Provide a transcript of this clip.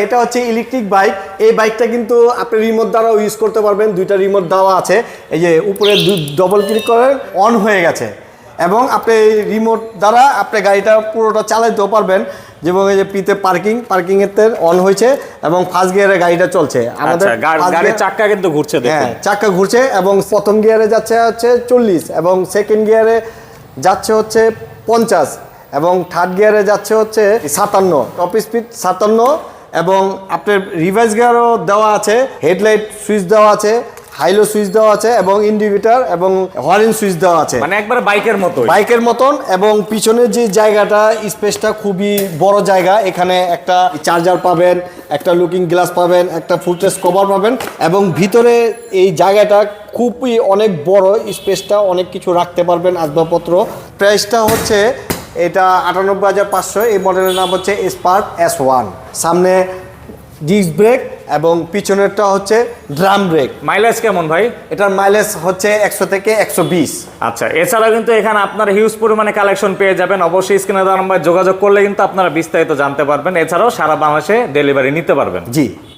এটা হচ্ছে electric bike. এই বাইকটা কিন্তু আপনি রিমোট দ্বারাও ইউজ করতে পারবেন। দুইটা রিমোট দেওয়া আছে, এই যে উপরে ডবল ক্লিক করেন অন হয়ে গেছে, এবং আপনি রিমোট দ্বারা আপনি গাড়িটা পুরোটা চালাতেও পারবেন। যেমন এই যে পিতে পার্কিং এর অন হয়েছে এবং ফার্স্ট গিয়ারে গাড়িটা চলছে। আমাদের গাড়ির চাকা কিন্তু ঘুরছে, দেখুন চাকা ঘুরছে, এবং প্রথম গিয়ারে যাচ্ছে হচ্ছে 40, এবং সেকেন্ড গিয়ারে যাচ্ছে হচ্ছে 50, এবং থার্ড গিয়ারে যাচ্ছে হচ্ছে 57, টপ স্পিড 57, এবং আপনার রিভার্স গিয়ারও দেওয়া আছে, হেডলাইট সুইচ দেওয়া আছে, হাইলো সুইচ দেওয়া আছে, এবং ইন্ডিকেটর এবং হর্ন সুইচ দেওয়া আছে, মানে একবার বাইকের মতন। এবং পিছনের যে জায়গাটা, স্পেসটা খুবই বড় জায়গা। এখানে একটা চার্জার পাবেন, একটা লুকিং গ্লাস পাবেন, একটা ফুটরেস্ট কভার পাবেন, এবং ভিতরে এই জায়গাটা খুবই অনেক বড়, স্পেসটা অনেক কিছু রাখতে পারবেন আসবাবপত্র। প্রাইসটা হচ্ছে এটা 98,500। এই মডেলের নাম হচ্ছে স্পার্ক S1। সামনে ডিস্ক ব্রেক এবং পিছনেরটা হচ্ছে ড্রাম ব্রেক। মাইলেজ কেমন ভাই? এটার মাইলেজ হচ্ছে 100 থেকে 120। আচ্ছা, এছাড়া কিন্তু এখানে আপনারা হিউজ পরিমাণে কালেকশন পেয়ে যাবেন। অবশ্যই স্ক্রিনে দেওয়া নাম্বারে যোগাযোগ করলে কিন্তু আপনারা বিস্তারিত জানতে পারবেন। এছাড়াও সারা বাংলাদেশে ডেলিভারি নিতে পারবেন। জি।